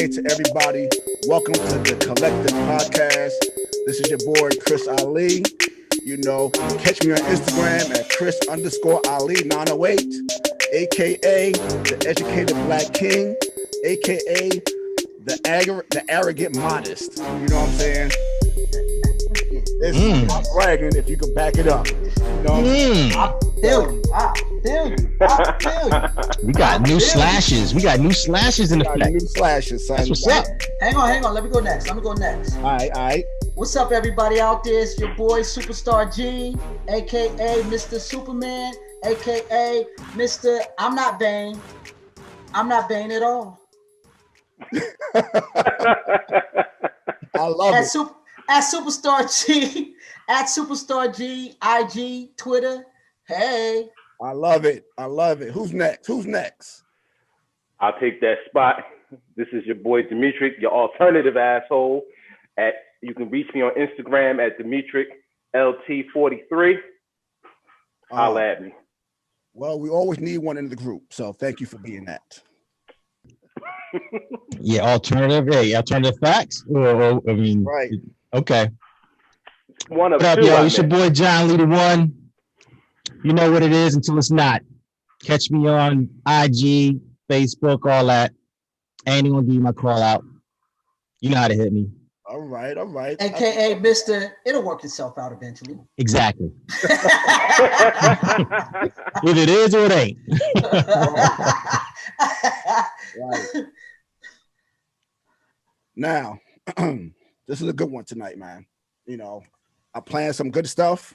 day to everybody. Welcome to the Collective Podcast. This is your boy, Chris Ali. You know, catch me on Instagram at Chris_Ali908, a.k.a. the Educated Black King, a.k.a. the arrogant modest. You know what I'm saying? It's not bragging if you can back it up. You know I feel you. We got new slashes. We got new slashes in the got new slashes, son. That's what's up. Hang on. Let me go next. All right. What's up, everybody out there? It's your boy, Superstar Gene, a.k.a. Mr. Superman, a.k.a. Mr. I'm not vain. I'm not vain at all. I love it. At Superstar G, IG, Twitter. Hey. I love it. Who's next? I'll take that spot. This is your boy Dimitri, your alternative asshole. You can reach me on Instagram at DimitriLT43. Holla at me. Well, we always need one in the group, so thank you for being that. Yeah, alternative facts. Right. Okay. One of What up, two. yo? It's your boy John Lee the One. You know what it is until it's not. Catch me on IG, Facebook, all that. Ain't gonna give you my call out. You know how to hit me. All right. AKA Mr. It'll work itself out eventually. Exactly. If it is or it ain't. Right. Now, this is a good one tonight, man. You know, I planned some good stuff,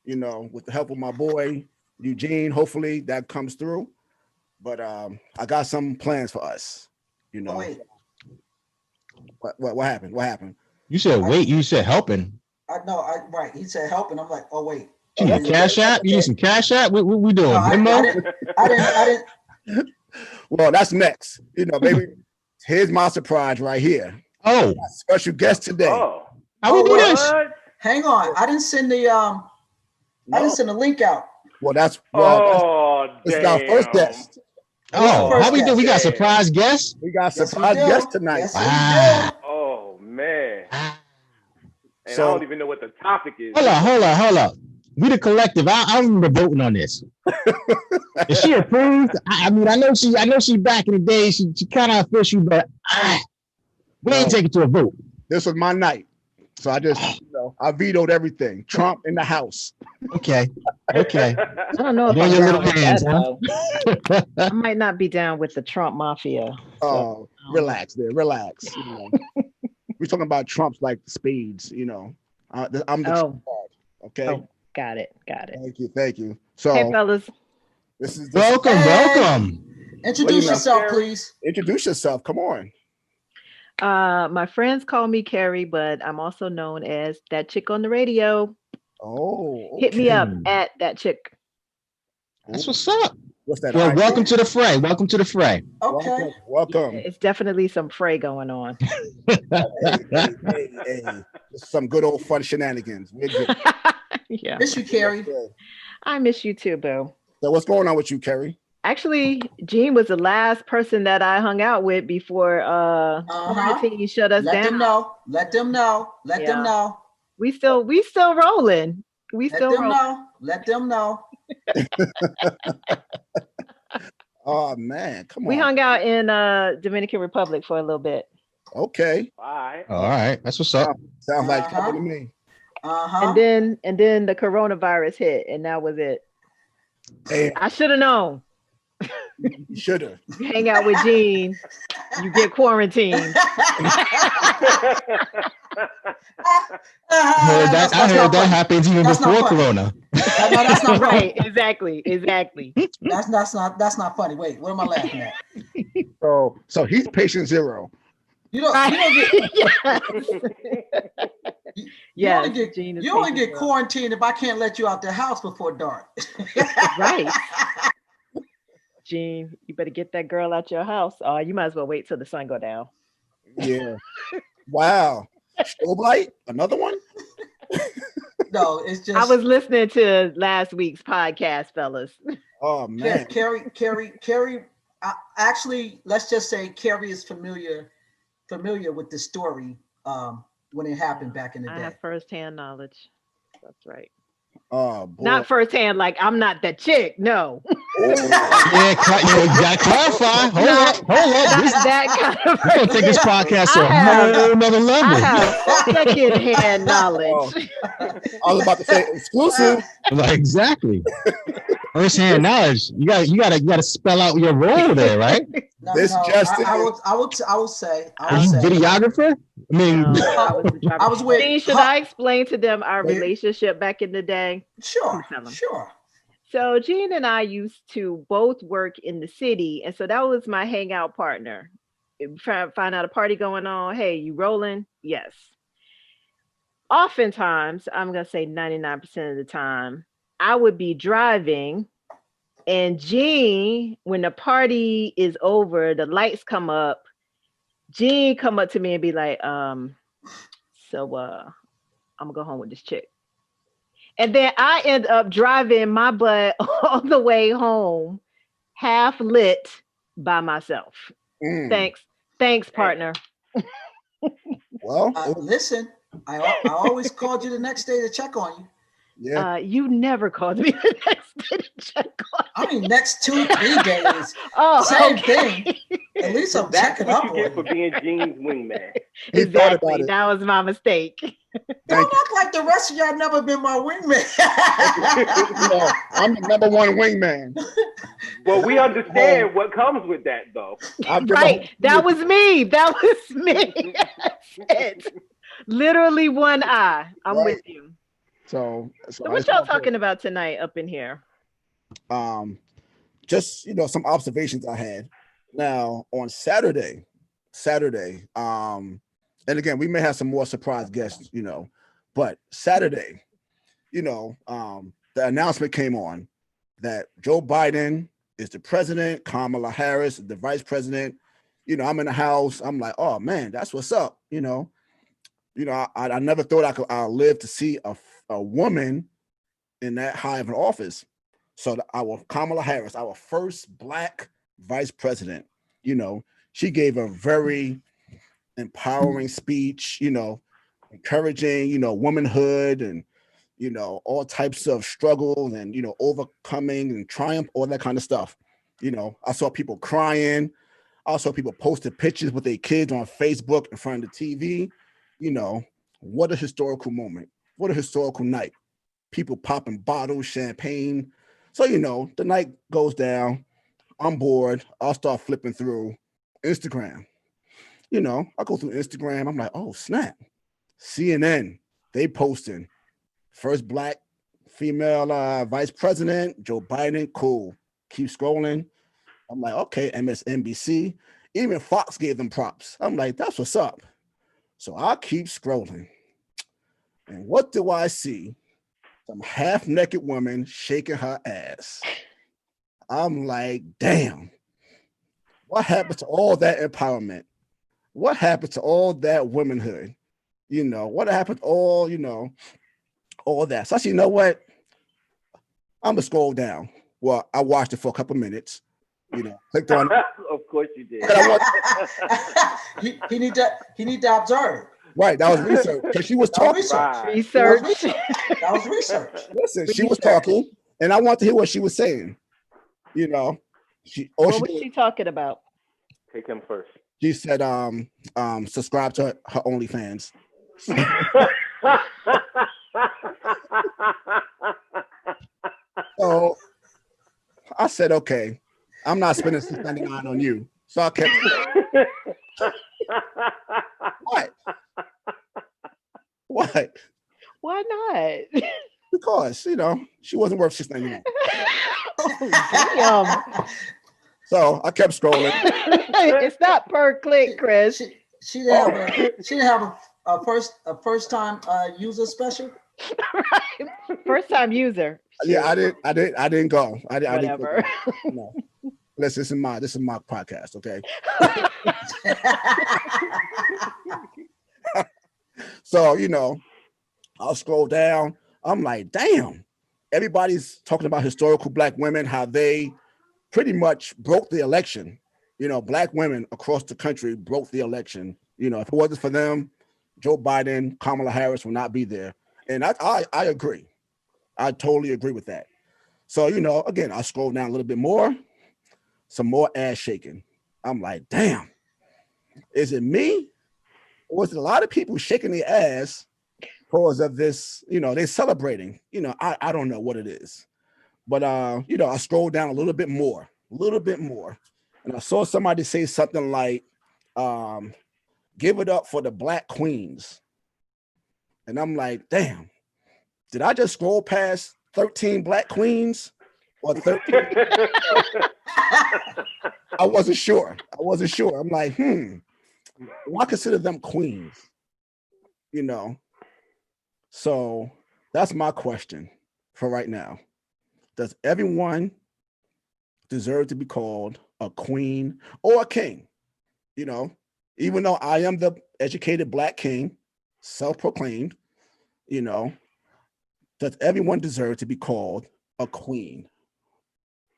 you know, with the help of my boy, Eugene. Hopefully that comes through. But I got some plans for us, you know. Oh, wait. What happened? You said wait, you said helping. Right. He said helping. I'm like, oh, wait. You need Cash App? You need some Cash App? What we doing? No, I didn't. Well, that's next. You know, baby. Here's my surprise right here. Oh, Special guest today. Oh. how we do this? Hang on. I didn't send the I didn't send the link out. Well, that's Our first guest. Oh, how we do? We got surprise guests? We got surprise guest tonight. Yes, Wow. Oh man. And So- I don't even know what the topic is. Hold on. We the collective. I remember voting on this. Is she approved? I mean, I know she back in the day. She kind of official, but we ain't take it to a vote. This was my night. So I just, I vetoed everything. Trump in the house. Okay. I don't know if Your I'm little down with hands, that, though. I might not be down with the Trump mafia. Oh, relax there. Relax. You know. We're talking about Trump's like spades, you know. I'm the Trump card, okay? Oh, got it. Thank you. So Hey, fellas. this is Welcome. Introduce yourself, please. Introduce yourself. Come on. My friends call me Carrie, but I'm also known as that chick on the radio. Oh, Hit me up okay. at that chick. That's what's up. What's that? Well, IG? welcome to the fray. Okay. Welcome. It's definitely some fray going on. Hey. This is some good old fun shenanigans. We're good. Yeah. Miss you, Carrie. I miss you too, boo. So what's going on with you, Carrie? Actually, Gene was the last person that I hung out with before quarantine shut us Let down. Let them know. We still rolling. Let them know. Oh man, come on. We hung out in Dominican Republic for a little bit. Okay. All All right. That's what's up. Sounds like trouble to me. And then the coronavirus hit, and that was it. Hey, I should have known. you should have. You hang out with Gene, you get quarantined. I heard that happens even That's not before funny. Corona. No, that's not Right, right. exactly. That's not funny. Wait, what am I laughing at? So he's patient zero. You don't get Gene is you only get patient. quarantined if I can't let you out the house before dark. Right. Gene, you better get that girl out your house. You might as well wait till the sun go down. Yeah. Wow. Strobe light? Another one? No, it's just I was listening to last week's podcast, fellas. Oh man. Carrie. Actually, let's just say Carrie is familiar familiar with the story when it happened back in the I day. have firsthand knowledge. That's right. Oh boy. Not firsthand, like I'm not the chick. No. Yeah, you gotta clarify. Hold Not- up. Not that kind of We're gonna take this podcast to a I have- whole nother level. I have secondhand knowledge. I was about to say exclusive. Like, exactly. First-hand knowledge. You gotta spell out your role there, right? No, This just I will say. Are you videographer? I mean, No, I was the driver. I was with. See, should I explain to them our Wait. relationship back in the day? Sure, Tell 'em. sure. So Gene and I used to both work in the city, and so that was my hangout partner. If find out a party going on, hey, you rolling? Yes. Oftentimes, I'm gonna say 99% of the time, I would be driving, and Gene, when the party is over, the lights come up. Gene come up to me and be like, I'm gonna go home with this chick. And then I end up driving my butt all the way home, half lit by myself. Mm. Thanks, partner. Well, Listen, I always called you the next day to check on you. yeah. You never called me the next day to check on I mean, next 2-3 days. Oh, Same okay. thing. At least I'm That's checking what up you get on for you. being Gene's wingman. He thought about Exactly. it. That was my mistake. Don't act like the rest of y'all never been my wingman. No, I'm the number one wingman. Well, we understand what comes with that, though. Right. That was me. That was me. That's it. Literally one eye. I'm Right. with you. So what y'all talking about tonight up in here? Just some observations I had. Now on Saturday, and again, we may have some more surprise guests, but Saturday, the announcement came on that Joe Biden is the president, Kamala Harris is the vice president. I'm in the house. I'm like, oh man, that's what's up. I never thought I'll live to see a woman in that high of an office. So our Kamala Harris, our first Black vice president, she gave a very empowering speech, encouraging, womanhood and, all types of struggles and, overcoming and triumph, all that kind of stuff. I saw people crying. I saw people posting pictures with their kids on Facebook in front of the TV. What a historical moment. What a historical night. People popping bottles, champagne. So, the night goes down. I'm bored. I'll start flipping through Instagram. I go through Instagram. I'm like, oh, snap. CNN, they posting first Black female vice president, Joe Biden. Cool. Keep scrolling. I'm like, okay, MSNBC. Even Fox gave them props. I'm like, that's what's up. So I keep scrolling. And what do I see? Some half-naked woman shaking her ass. I'm like, damn. What happened to all that empowerment? What happened to all that womanhood? What happened to all that? So I said, you know what? I'm gonna scroll down. Well, I watched it for a couple minutes. Clicked on it. Of course you did. he need to observe. Right, that was research. Because she was talking. Right. Research. That was research. Listen, she was talking, and I want to hear what she was saying. What was she talking about? Take him first. She said, subscribe to her OnlyFans. So I said, okay, I'm not spending $6.99 on you. So I kept. What? What? Why not? Because she wasn't worth $6.99. Oh, damn. So I kept scrolling. It's not per click, Chris. She didn't have a first time user special. Right. First time user. Yeah, I didn't go. I didn't Whatever. No. Listen, this is my podcast, okay? So, I'll scroll down. I'm like, damn. Everybody's talking about historical Black women, how they pretty much broke the election. Black women across the country broke the election You know, if it wasn't for them, Joe Biden, Kamala Harris will not be there. And I agree. I totally agree with that. So, you know, again, I scroll down a little bit more, some more ass shaking. I'm like, damn, is it me? Or is it a lot of people shaking their ass because of this? You know, they're celebrating. You know, I don't know what it is. But, you know, I scrolled down a little bit more. And I saw somebody say something like, give it up for the Black queens. And I'm like, damn, did I just scroll past 13 Black queens or 13? I wasn't sure. I'm like, well, I consider them queens, you know? So that's my question for right now. Does everyone deserve to be called a queen or a king? You know, even though I am the educated Black king, self-proclaimed, you know, does everyone deserve to be called a queen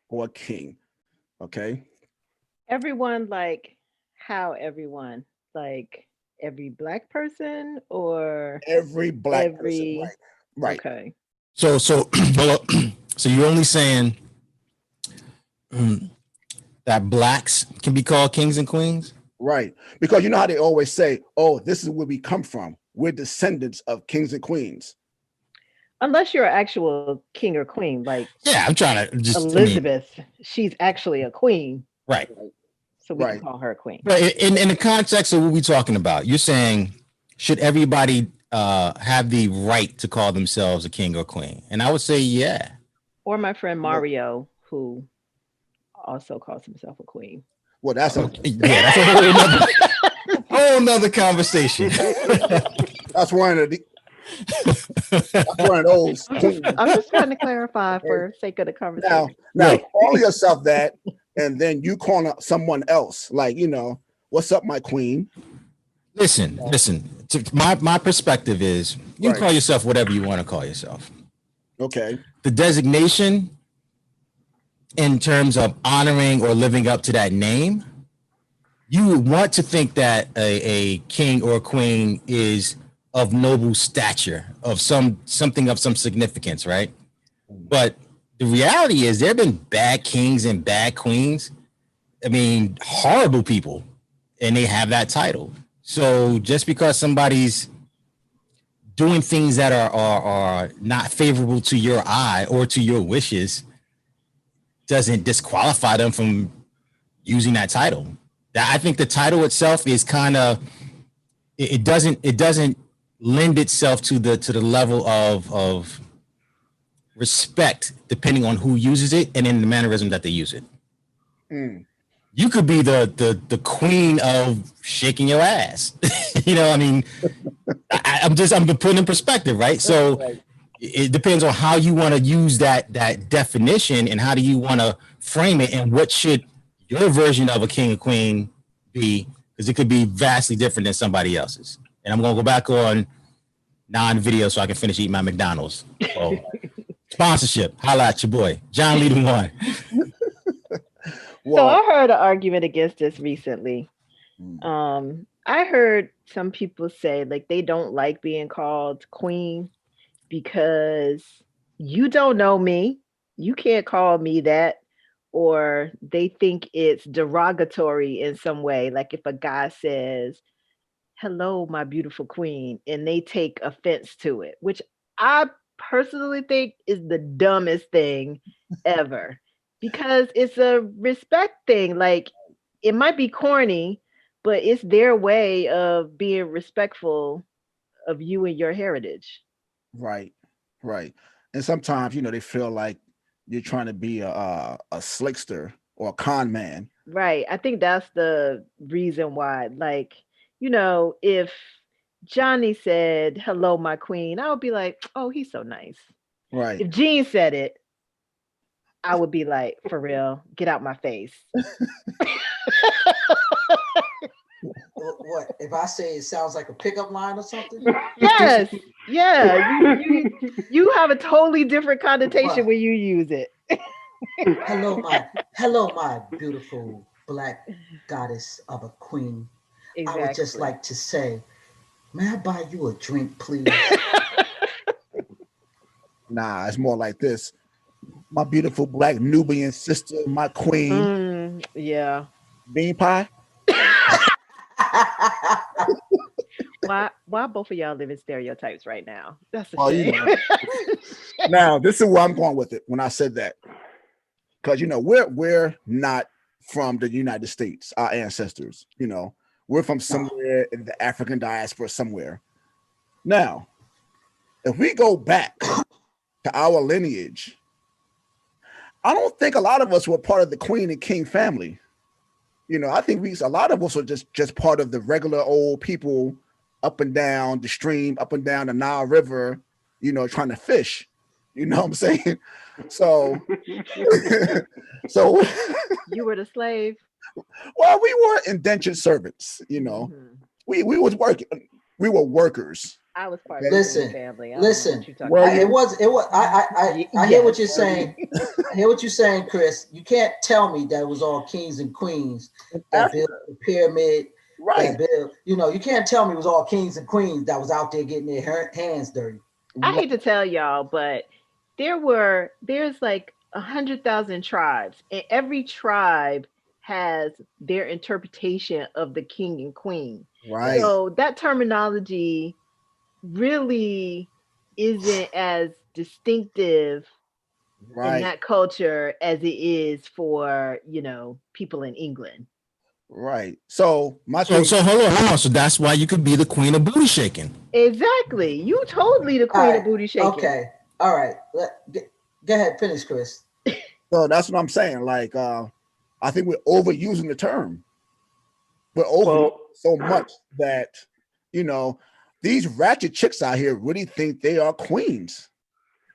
or a king? Okay. Everyone, like how everyone? Like every Black person or Every Black person, every right. Okay. So well, so you're only saying that Blacks can be called kings and queens? Right. Because you know how they always say, oh, this is where we come from. We're descendants of kings and queens. Unless you're an actual king or queen, like Yeah, I'm trying to just Elizabeth, she's actually a queen. Right. So we Right. can call her a queen. But in the context of what we're talking about, you're saying, should everybody have the right to call themselves a king or queen? And I would say, yeah. Or my friend Mario, who also calls himself a queen. Well, that's that's a whole nother conversation. that's one of those. I'm just trying to clarify for sake of the conversation. Now call yourself that, and then you call someone else, like, you know, what's up, my queen? Listen. My perspective is you can call yourself whatever you want to call yourself. Okay. The designation in terms of honoring or living up to that name, you would want to think that a king or a queen is of noble stature, of something of some significance, right? But the reality is there have been bad kings and bad queens. I mean, horrible people, and they have that title. So just because somebody's doing things that are not favorable to your eye or to your wishes doesn't disqualify them from using that title. I think the title itself is kind of it doesn't lend itself to the level of respect depending on who uses it and in the mannerism that they use it. You could be the queen of shaking your ass. You know, I mean, I'm putting in perspective, right? So it depends on how you want to use that definition and how do you want to frame it and what should your version of a king or queen be, because it could be vastly different than somebody else's. And I'm going to go back on non-video so I can finish eating my McDonald's. So, sponsorship, holla at your boy. John Lee the one. So I heard an argument against this recently. I heard some people say like they don't like being called queen because you don't know me. You can't call me that. Or they think it's derogatory in some way. Like if a guy says, hello, my beautiful queen, and they take offense to it, which I personally think is the dumbest thing ever. Because it's a respect thing. Like it might be corny, but it's their way of being respectful of you and your heritage. Right. And sometimes, you know, they feel like you're trying to be a slickster or a con man. Right. I think that's the reason why. Like, you know, if Johnny said, hello, my queen, I would be like, oh, he's so nice. Right. If Gene said it, I would be like, for real, get out my face. What if I say it sounds like a pickup line or something? Yes, yeah. You have a totally different connotation when you use it. Hello, my beautiful Black goddess of a queen. I would just Exactly. like to say, may I buy you a drink, please? Nah, it's more like this. My beautiful black Nubian sister, my queen, Yeah. bean pie. Why both of y'all live in stereotypes right now? That's a Well, you shame. know. Now, this is where I'm going with it when I said that. Because we're not from the United States, our ancestors, we're from somewhere in the African diaspora somewhere. Now, if we go back to our lineage, I don't think a lot of us were part of the queen and king family. I think a lot of us are just part of the regular old people up and down the stream, up and down the Nile River, trying to fish. You know what I'm saying? So, so You were the slave. well, we were indentured servants. Mhm. We was working. We were workers. I was part Okay. of the Listen, Queen family. I don't know listen. what you're talking Were about. you? It was. I hear what you're Yes. saying. I hear what you're saying, Chris. You can't tell me that it was all kings and queens that built the pyramid. Right. That built, you can't tell me it was all kings and queens that was out there getting their hands dirty. I hate to tell y'all, but there's like 100,000 tribes, and every tribe has their interpretation of the king and queen. Right. So that terminology really isn't as distinctive in Right. that culture as it is for, people in England. Right. So my So, thing. so hold on. So that's why you could be the queen of booty shaking. Exactly. You totally the All queen right. of booty shaking. Okay. All right. Go ahead. Finish, Chris. So that's what I'm saying. Like, I think we're overusing the term. We're over Well, so much that these ratchet chicks out here really think they are queens,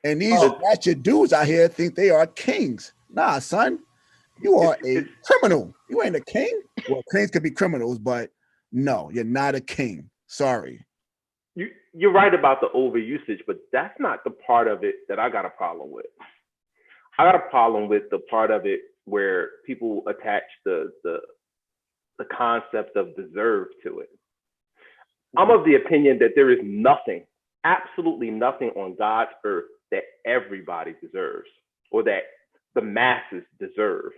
and these Oh. ratchet dudes out here think they are kings. Nah, son, you are a criminal. You ain't a king. Well, kings could be criminals, but no, you're not a king. Sorry. you're right about the overusage, but that's not the part of it that I got a problem with. I got a problem with the part of it where people attach the concept of deserve to it. I'm of the opinion that there is nothing, absolutely nothing on God's earth that everybody deserves or that the masses deserve.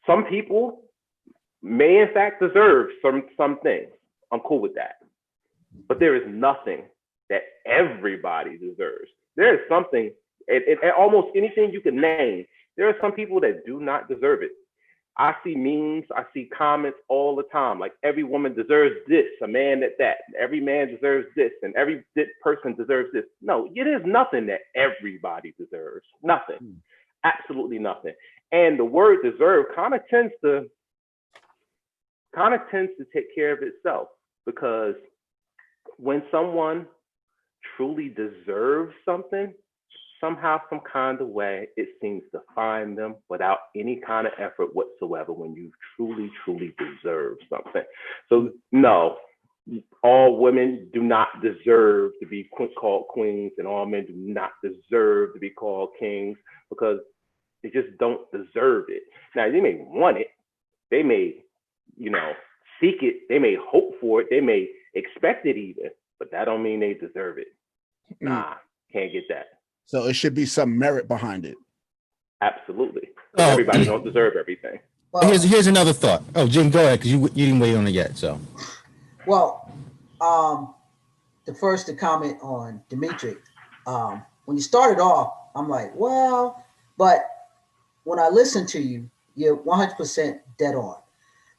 Some people may in fact deserve some things. I'm cool with that. But there is nothing that everybody deserves. There is something, almost anything you can name, there are some people that do not deserve it. I see memes, I see comments all the time, like every woman deserves this, a man that, every man deserves this, and every person deserves this. No, it is nothing that everybody deserves. Nothing. Absolutely nothing. And the word deserve kind of tends to take care of itself, because when someone truly deserves something, somehow, some kind of way, it seems to find them without any kind of effort whatsoever when you truly, truly deserve something. So no, all women do not deserve to be called queens, and all men do not deserve to be called kings, because they just don't deserve it. Now, they may want it, they may, seek it, they may hope for it, they may expect it even, but that don't mean they deserve it. Nah, can't get that. So it should be some merit behind it. Absolutely. Oh. Everybody don't deserve everything. Well, Here's another thought. Oh, Jim, go ahead, because you didn't wait on it yet. So, well, the comment on Dimitri, when you started off, I'm like, well, but when I listen to you, you're 100% dead on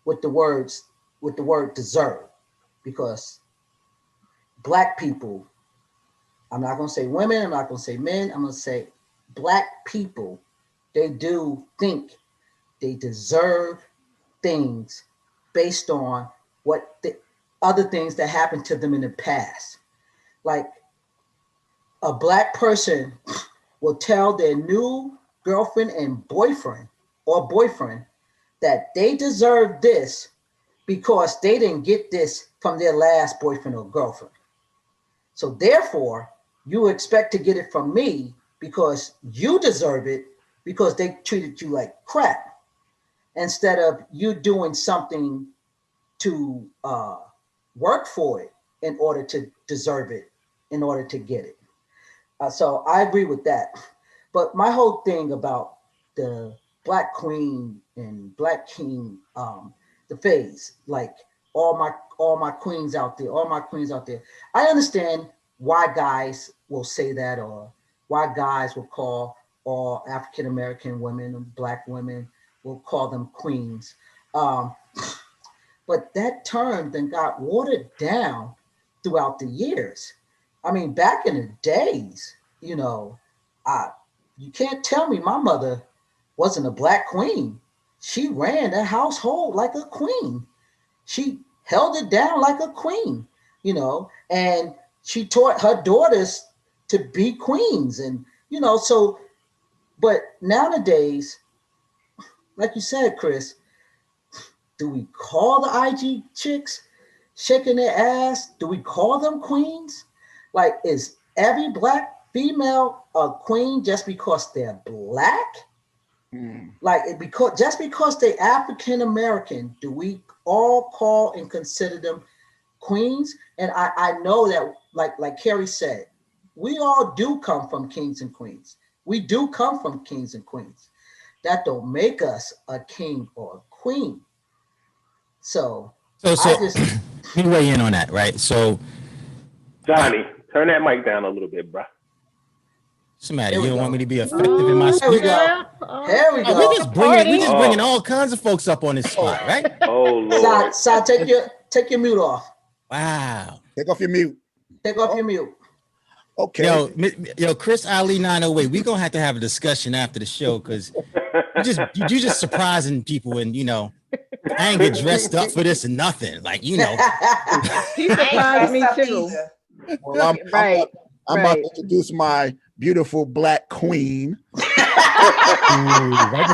with the word deserve, because Black people, I'm not going to say women, I'm not going to say men, I'm going to say Black people, they do think they deserve things based on what the other things that happened to them in the past. Like, a Black person will tell their new girlfriend and boyfriend that they deserve this because they didn't get this from their last boyfriend or girlfriend. So therefore, you expect to get it from me because you deserve it because they treated you like crap, instead of you doing something to work for it in order to deserve it, in order to get it. So I agree with that. But my whole thing about the Black Queen and Black King, the phase, like all my queens out there, all my queens out there. I understand why guys will say that, or why guys will call all African American women and Black women will call them queens. But that term then got watered down throughout the years. I mean, back in the days, you know, you can't tell me my mother wasn't a Black queen. She ran the household like a queen. She held it down like a queen, you know, and she taught her daughters to be queens. And, you know, so, but nowadays, like you said, Chris, do we call the IG chicks shaking their ass? Do we call them queens? Like, is every Black female a queen just because they're Black? Like, just because they're African American, do we all call and consider them queens? And I know that, like Carrie said, we all do come from kings and queens. We do come from kings and queens. That don't make us a king or a queen. So I just let me weigh in on that, right? So, Johnny, turn that mic down a little bit, bro. Somebody, you don't want me to be effective in my speech? Here we go. Here we go. We just bringing all kinds of folks up on this spot, right? Oh Lord. Sa, take your mute off. Wow. Take off your mute. Take off your mute. Okay. Yo, Chris Ali 908. We're gonna have to have a discussion after the show because you just surprising people, and you know, I ain't get dressed up for this and nothing. Like, you know. He surprised me too. Well, I'm about to introduce my beautiful Black queen. right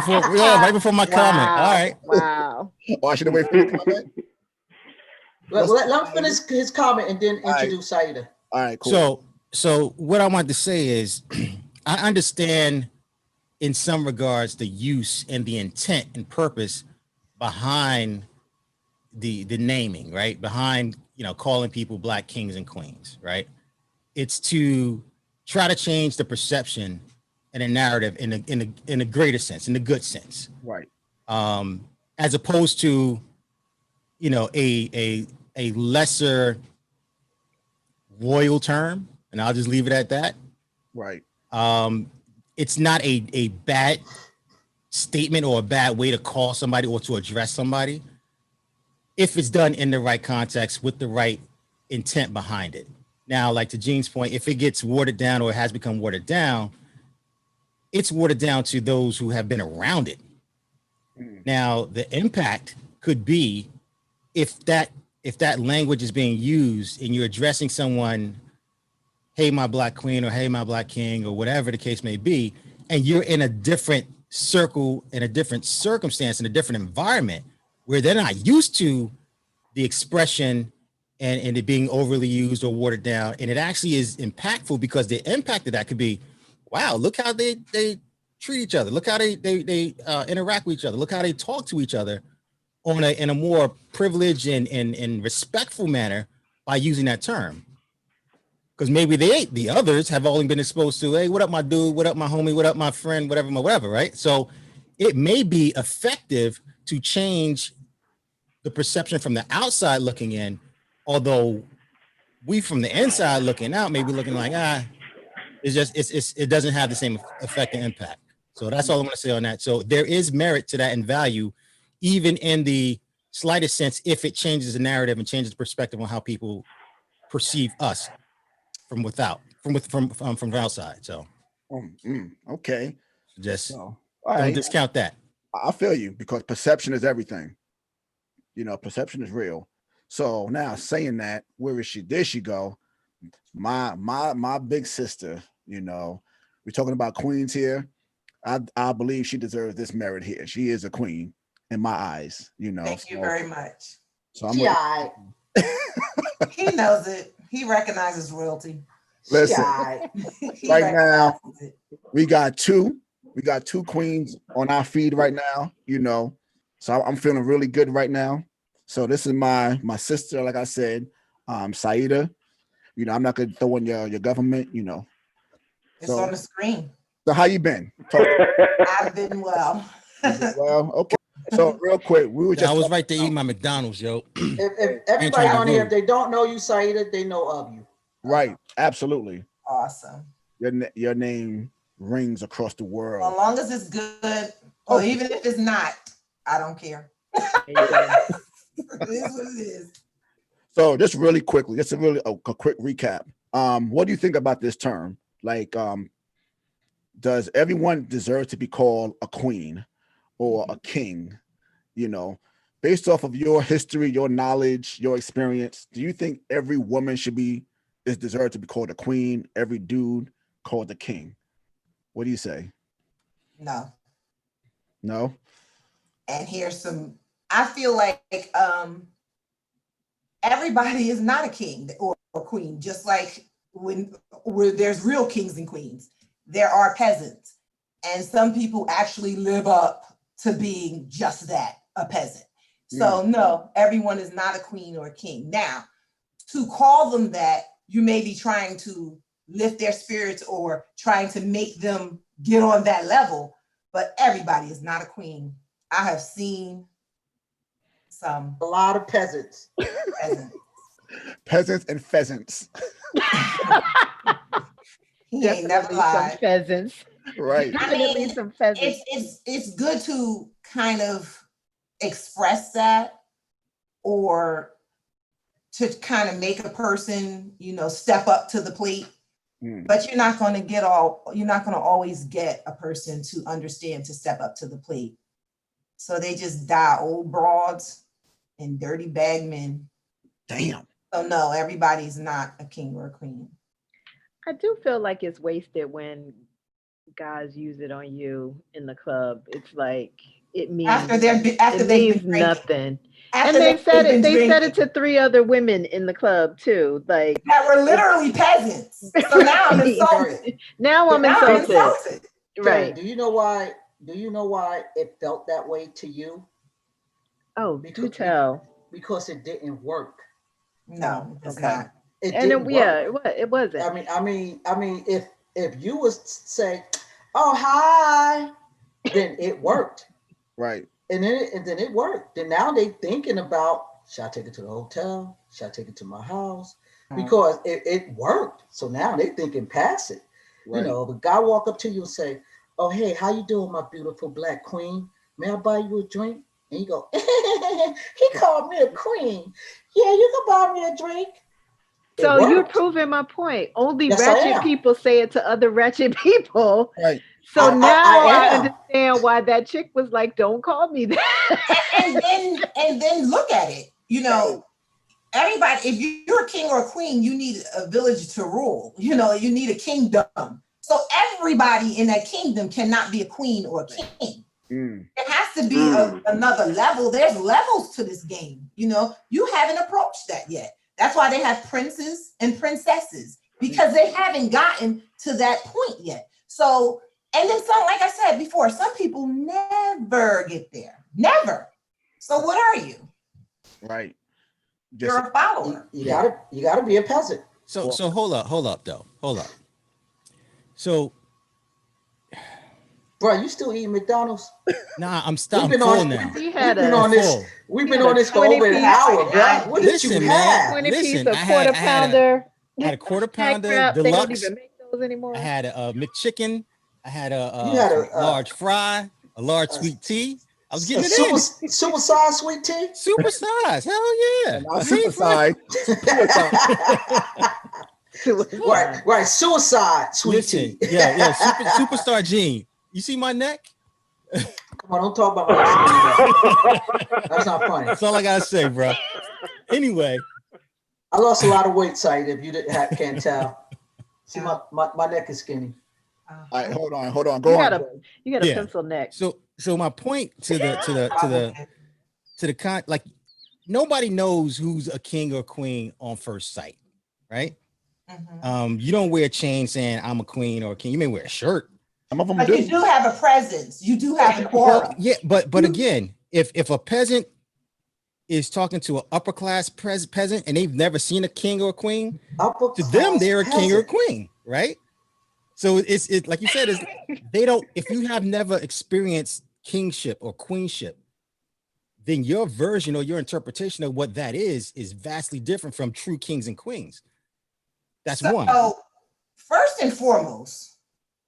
before my comment. All right. Wow. Oh, I should have waited for your comment. Let him finish his comment and then introduce Saida. All right, cool. So what I want to say is I understand in some regards the use and the intent and purpose behind the naming, right? Behind, you know, calling people Black kings and queens, right? It's to try to change the perception and a narrative in a greater sense, in the good sense. Right. As opposed to, you know, a lesser royal term, and I'll just leave it at that. Right. It's not a bad statement or a bad way to call somebody or to address somebody if it's done in the right context with the right intent behind it. Now, like to Gene's point, if it gets watered down or it has become watered down, it's watered down to those who have been around it. Now, the impact could be if that language is being used and you're addressing someone, hey, my Black queen, or hey, my Black king, or whatever the case may be, and you're in a different circle, in a different circumstance, in a different environment where they're not used to the expression and it being overly used or watered down. And it actually is impactful because the impact of that could be, wow, look how they treat each other. Look how they interact with each other. Look how they talk to each other in a more privileged and respectful manner by using that term. Because maybe the others have only been exposed to, hey, what up, my dude? What up, my homie? What up, my friend? Whatever, right? So it may be effective to change the perception from the outside looking in, although we from the inside looking out may be looking like, it doesn't have the same effect and impact. So that's all I'm going to say on that. So there is merit to that and value, even in the slightest sense, if it changes the narrative and changes the perspective on how people perceive us from the outside. So okay, just all don't right. discount that. I feel you, because perception is everything. You know, perception is real. So now, saying that, where is she? There she go. My big sister. You know, we're talking about queens here. I believe she deserves this merit here. She is a queen in my eyes. You know. Thank you very much. So I'm He knows it. He recognizes royalty. Listen, right now we got two queens on our feed right now, you know. So I'm feeling really good right now. So this is my sister, like I said, Saida. You know, I'm not gonna throw in your government, you know. It's So, on the screen. so how you been? Talk. I've been well. Well, okay. So real quick, we were Yeah, I just was right to eat my McDonald's, yo. If trying everybody to on be here, rude. if they don't know you, Saida, they know of you. right. Absolutely. Awesome. Your name rings across the As world. long as it's good, Oh. or even if it's not, I don't care. There you go. It is what it is. So just really quickly, just a quick recap. What do you think about this term? Like, does everyone deserve to be called a queen or a king? You know, based off of your history, your knowledge, your experience, do you think every woman is deserved to be called a queen? Every dude called a king? What do you say? No. No? And I feel like everybody is not a king or queen, just like where there's real kings and queens, there are peasants. And some people actually live up to being just that, a peasant. So no, everyone is not a queen or a king. Now, to call them that, you may be trying to lift their spirits or trying to make them get on that level, but everybody is not a queen. I have seen A lot of peasants. Peasants and pheasants. He ain't never Definitely some lied. pheasants. Right. Definitely some pheasants. It's good to kind of express that, or to kind of make a person, step up to the plate. But you're not going to always get a person to understand to step up to the plate. So they just die old broads and dirty bagmen. Damn. So no, everybody's not a king or a queen. I do feel like it's wasted when guys use it on you in the club. It's like it means After they've been drinking. nothing. After And they said it. They said drinking. it to 3 other women in the club too. Like that were literally peasants. So now I'm insulted. Now I'm insulted. Right. Do you know why? It felt that way to you? Oh, do tell. Because it didn't work. No, it's Okay. not. It wasn't. I mean, if you was say, "Oh, hi," then it worked. Right. And then it worked. Then now they thinking about, should I take it to the hotel? Should I take it to my house? Because it worked. So now they thinking past it. Right. The guy walk up to you and say, "Oh, hey, how you doing, my beautiful black queen? May I buy you a drink?" And you go, "He called me a queen. Yeah, you can buy me a drink." So you're proving my point. Only ratchet people say it to other ratchet people. Right. So now I understand why that chick was like, "Don't call me that." and then look at it. Everybody, if you're a king or a queen, you need a village to rule. You need a kingdom. So everybody in that kingdom cannot be a queen or a king. It has to be another level. There's levels to this game. You haven't approached that yet. That's why they have princes and princesses, because they haven't gotten to that point yet. So, and then some, like I said before, some people never get there. Never. So what are you? Right. You're a follower. You gotta be a peasant. So hold up. So, bro, you still eating McDonald's? Nah, I'm full now. We've been on this for over an hour, bro. What did you have? 20 piece of quarter pounder. I had a quarter pounder deluxe. They don't even make those anymore. I had a McChicken. I had a large fry, a large sweet tea. I was getting it super size sweet tea. Super size, hell yeah! Super size. Right. Suicide sweet tea. Yeah. Superstar Gene. You see my neck? Come on, don't talk about my skin. That's not funny. That's all I gotta say, bro. Anyway, I lost a lot of weight, Said. If you can't tell. See, my neck is skinny. All right, hold on. Go on. You got a pencil neck. So my point to the like, nobody knows who's a king or queen on first sight, right? Mm-hmm. You don't wear a chain saying I'm a queen or a king. You may wear a shirt. Some of them do. You do have a presence. You do have an aura. Well, yeah, but again, if a peasant is talking to an upper class peasant and they've never seen a king or a queen, Upper to them they're a king or a peasant. queen, right? So it's like you said, is they don't. If you have never experienced kingship or queenship, then your version or your interpretation of what that is vastly different from true kings and queens. That's one. So first and foremost,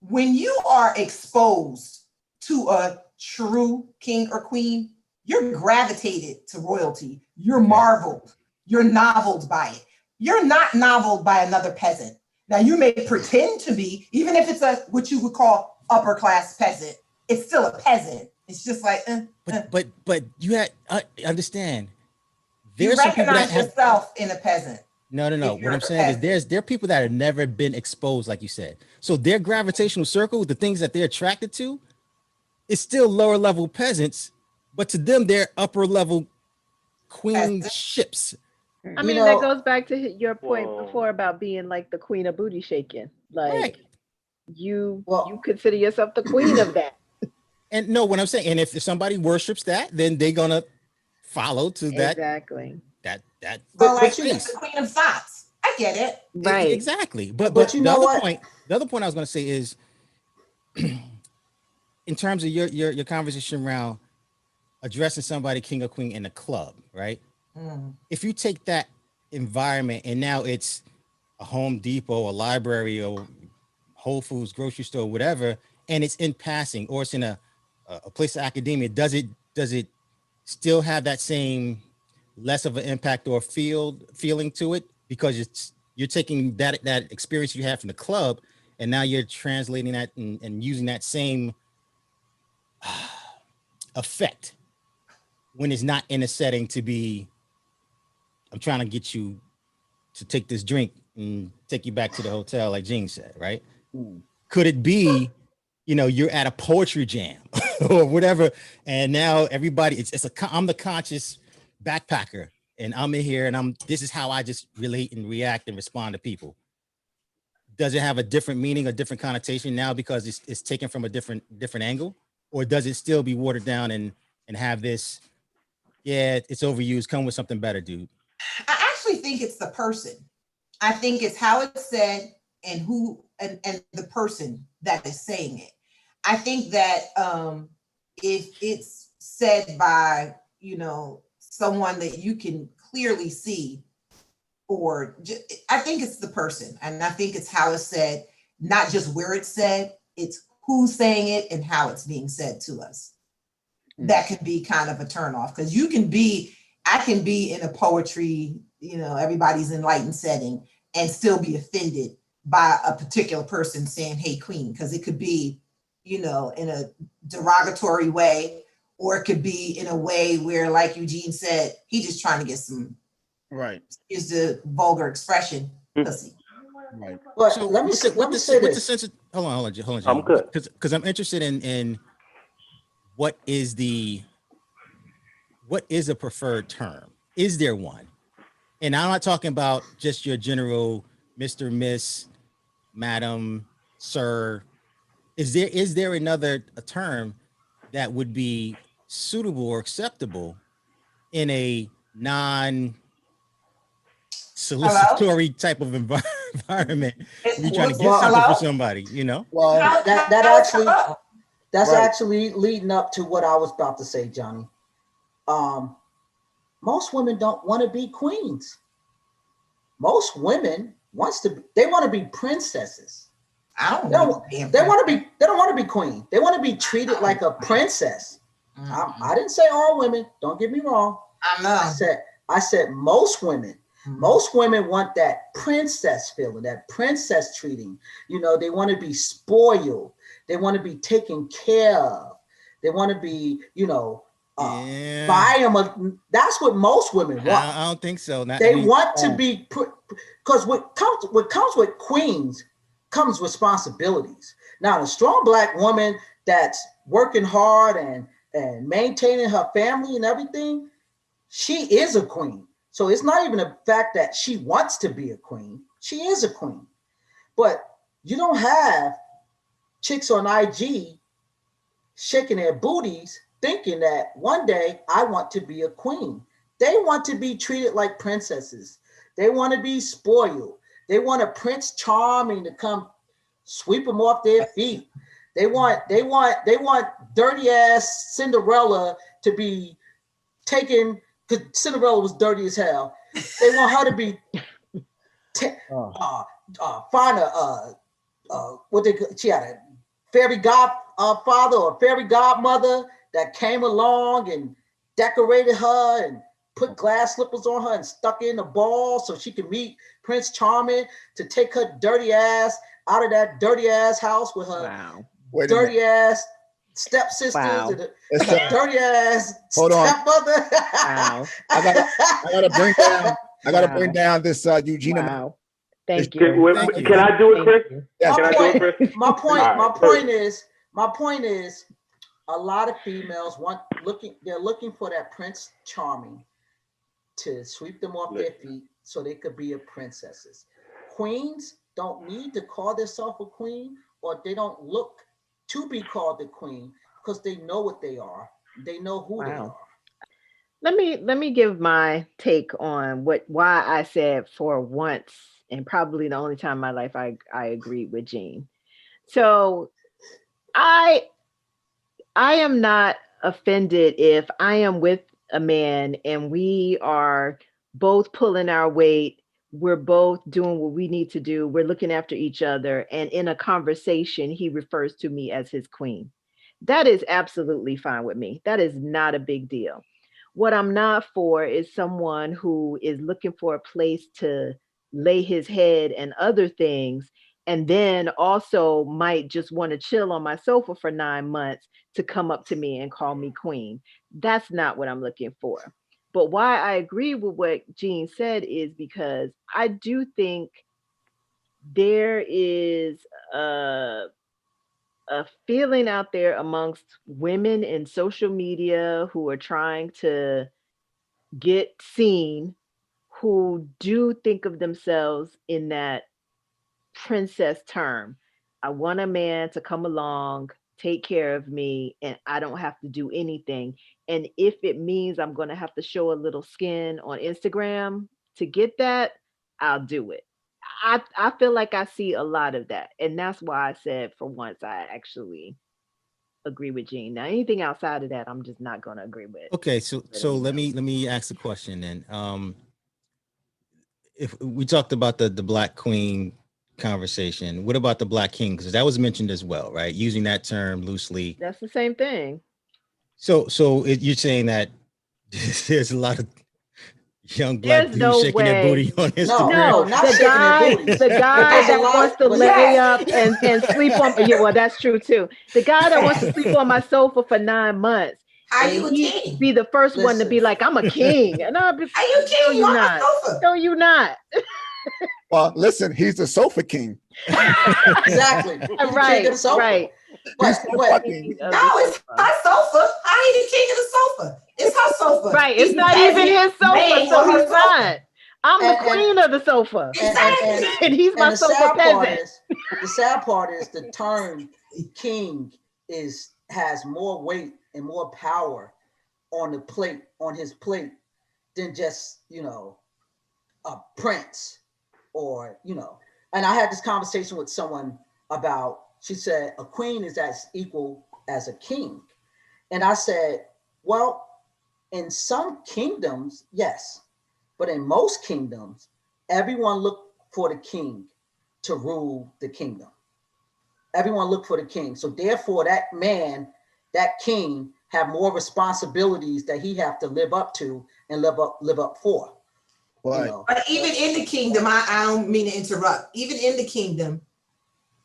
when you are exposed to a true king or queen, you're gravitated to royalty. You're marveled. You're noveled by it. You're not noveled by another peasant. Now you may pretend to be, even if it's a what you would call upper class peasant, it's still a peasant. It's just like, But you had understand. You There's some people that recognize have yourself in a peasant. no. if What you're I'm a saying is peasant. there are people that have never been exposed, like you said. So their gravitational circle, the things that they're attracted to, is still lower level peasants, but to them they're upper level queenships. I You mean, that know, goes back to your point Whoa. before about being like the queen of booty shaking. Like Right. you Well- consider yourself the queen of that. And no, what I'm saying, and if somebody worships that, then they're gonna follow to that Exactly. that So like but you you- the queen of thoughts. I get it. Right. exactly. But But you the know other what? point, the other point I was gonna say is in terms of your conversation around addressing somebody king or queen in a club, right? If you take that environment and now it's a Home Depot, a library, or Whole Foods, grocery store, whatever, and it's in passing, or it's in a place of academia, does it still have that same less of an impact or feeling to it because you're taking that experience you had from the club and now you're translating that and using that same effect when it's not in a setting to be, I'm trying to get you to take this drink and take you back to the hotel, like Gene said, right? Could it be, you're at a poetry jam or whatever, and now everybody, I'm the conscious backpacker, and I'm in here, and this is how I just relate and react and respond to people. Does it have a different meaning, a different connotation now because it's taken from a different angle, or does it still be watered down and have this? Yeah, it's overused. Come with something better, dude. I actually think it's the person. I think it's how it's said and who and the person that is saying it. I think that if it's said by, someone that you can clearly see, I think it's the person. And I think it's how it's said, not just where it's said, it's who's saying it and how it's being said to us. That can be kind of a turnoff because I can be in a poetry, everybody's enlightened setting and still be offended by a particular person saying, hey, queen, because it could be, in a derogatory way, or it could be in a way where, like Eugene said, he just trying to get some, Right. is the vulgar expression, pussy. Right. But So let me say what's the this. sense of, hold on, I'm good. because I'm interested in what is a preferred term? Is there one? And I'm not talking about just your general Mr., Miss, Madam, Sir. Is there a term that would be suitable or acceptable in a non-solicitory type of environment? You're trying to get something for somebody, Well, that's Right. actually leading up to what I was about to say, Johnny. Most women don't want to be queens. Most women they want to be princesses. I don't They know. don't, they don't want to be queen. They want to be treated like a princess. I didn't say all women, don't get me wrong. I know. I said most women. Most women want that princess feeling, that princess treating. They want to be spoiled. They want to be taken care of. They want to be, buy them. That's what most women want. I don't think so. They want to be because what comes with queens comes responsibilities. Now, a strong Black woman that's working hard and maintaining her family and everything, she is a queen. So it's not even a fact that she wants to be a queen. She is a queen. But you don't have chicks on IG shaking their booties thinking that one day I want to be a queen. They want to be treated like princesses. They want to be spoiled. They want a Prince Charming to come sweep them off their feet. They want dirty ass Cinderella to be taken, because Cinderella was dirty as hell. They want her to be find what they, she had a fairy godfather or fairy godmother that came along and decorated her and put glass slippers on her and stuck in a ball so she could meet Prince Charming, to take her dirty ass out of that dirty ass house with her dirty ass stepsisters and a dirty ass stepmother. Wow. I gotta bring down this Eugenia. Wow. Thank you. Can I do it, Chris? Yeah. My point is, a lot of females they're looking for that Prince Charming to sweep them off their feet so they could be a princesses. Queens don't need to call themselves a queen, or they don't look to be called a queen, because they know what they are. They know who they are. Let me give my take on why I said for once, and probably the only time in my life I agreed with Jean. So I am not offended if I am with a man and we are both pulling our weight. We're both doing what we need to do. We're looking after each other. And in a conversation, he refers to me as his queen. That is absolutely fine with me. That is not a big deal. What I'm not for is someone who is looking for a place to lay his head and other things, and then also might just want to chill on my sofa for 9 months to come up to me and call me queen. That's not what I'm looking for. But why I agree with what Jean said is because I do think there is a feeling out there amongst women in social media who are trying to get seen, who do think of themselves in that princess term. I want a man to come along, take care of me, and I don't have to do anything. And if it means I'm going to have to show a little skin on Instagram to get that, I'll do it. I feel like I see a lot of that. And that's why I said for once I actually agree with Jean. Now anything outside of that, I'm just not going to agree with. Okay, so let me ask the question then. If we talked about the Black Queen conversation, what about the Black King? Because that was mentioned as well, right? Using that term loosely. That's the same thing. So you're saying that there's a lot of young Black dudes shaking their booty on Instagram? No, not the guy that wants to lay up and sleep on. Yeah, well, that's true too. The guy that wants to sleep on my sofa for 9 months. Are you a king? Be the first one to be like, I'm a king. And I'll be, are you king? No, you're not. No, you're not. Well, listen, he's the sofa king. Exactly. Right. No, it's my sofa. I ain't the king of the sofa. It's her sofa. Right. It's not even his sofa, so he's not. I'm the queen of the sofa. And he's my sofa peasant. The sad part is the term king has more weight and more power on his plate than just, a prince or, and I had this conversation with someone about, she said, a queen is as equal as a king. And I said, well, in some kingdoms, yes, but in most kingdoms, everyone looked for the king to rule the kingdom. Everyone looked for the king. So therefore that king have more responsibilities that he have to live up to and live up for. Right. But even in the kingdom, I don't mean to interrupt. Even in the kingdom,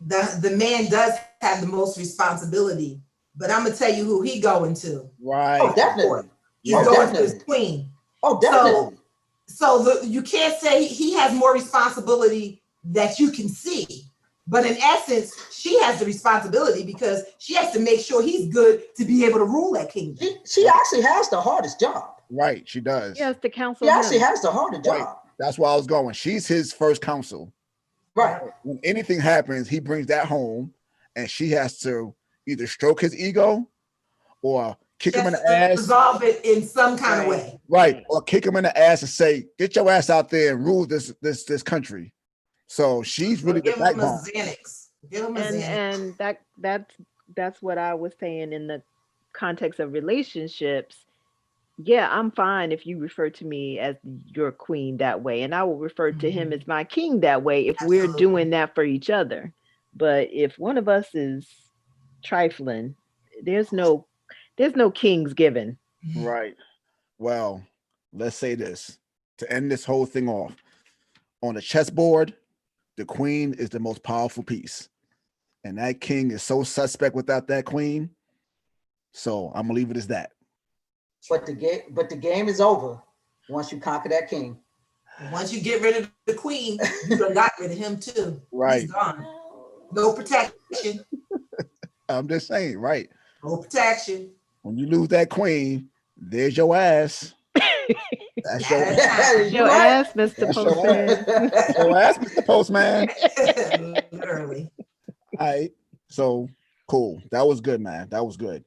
the man does have the most responsibility. But I'm gonna tell you who he going to. Right. Oh, definitely. He's going to his queen. Oh, definitely. So you can't say he has more responsibility that you can see. But in essence, she has the responsibility because she has to make sure he's good to be able to rule that kingdom. She actually has the hardest job. Right, she does. Yes, the council. She actually has the hardest job. Right. That's why I was going. She's his first counsel. Right. When anything happens, he brings that home, and she has to either stroke his ego or kick him in Just the ass. resolve it in some kind of way. Right. Or kick him in the ass and say, get your ass out there and rule this country. So she's really the Give him a backbone. Xanax. Give him a Xanax. And that's what I was saying in the context of relationships. Yeah, I'm fine if you refer to me as your queen that way, and I will refer to him as my king that way if we're doing that for each other. But if one of us is trifling, there's no kings given. Right. Well, let's say this to end this whole thing off. On the chessboard, the queen is the most powerful piece. And that king is so suspect without that queen. So I'm gonna leave it as that. But the game is over once you conquer that king. Once you get rid of the queen, you done got rid of him too. Right. He's gone. No protection. I'm just saying, right. No protection. When you lose that queen, there's your ass. That's your ass. Your ass, Mr. Postman. That's your ass, Mr. Postman. Literally. All right. So cool. That was good, man. That was good.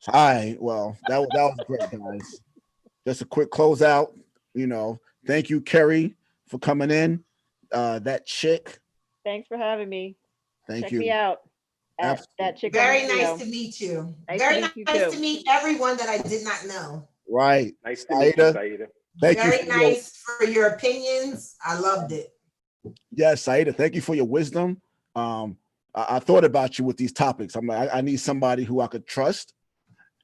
All right. Well, that was great, guys. Just a quick closeout. Thank you, Kerry, for coming in. That chick. Thanks for having me. Check me out. That chick. Very nice to meet you. Very nice to meet everyone that I did not know. Right. Nice to meet you, Saida. Very nice for your opinions. I loved it. Yes, Saida, thank you for your wisdom. I thought about you with these topics. I'm like, I need somebody who I could trust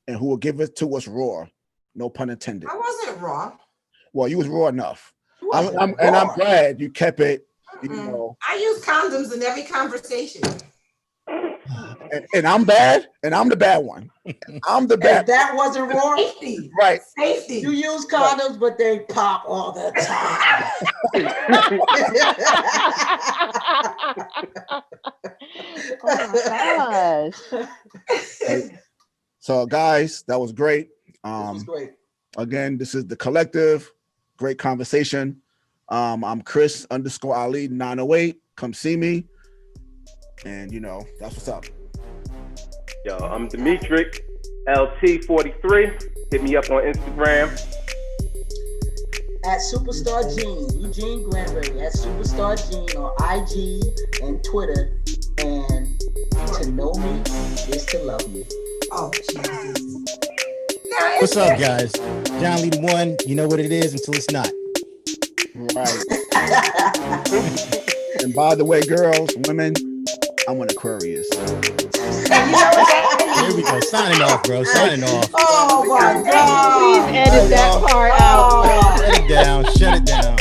and who will give it to us raw. No pun intended. I wasn't raw. Well, you was raw enough. I'm glad you kept it. I use condoms in every conversation. And I'm bad, and I'm the bad one. I'm the bad. If that wasn't raw, safety. Right? Safety. You use condoms, but they pop all the time. Oh my gosh. So, guys, that was great. This was great. Again, this is The Collective. Great conversation. I'm Chris_Ali 908. Come see me. And that's what's up. Yo, I'm Dimitri LT43. Hit me up on Instagram. At Superstar Gene, Eugene Granberry, at Superstar Gene on IG and Twitter. And to know me is to love me. Oh, Jesus. What's up, guys? John Lee the One. You know what it is until it's not. Right. And by the way, girls, women, I'm an Aquarius. Here we go. Signing off, bro. Signing off. Oh my God. Please edit that part out. Shut it down. Shut it down.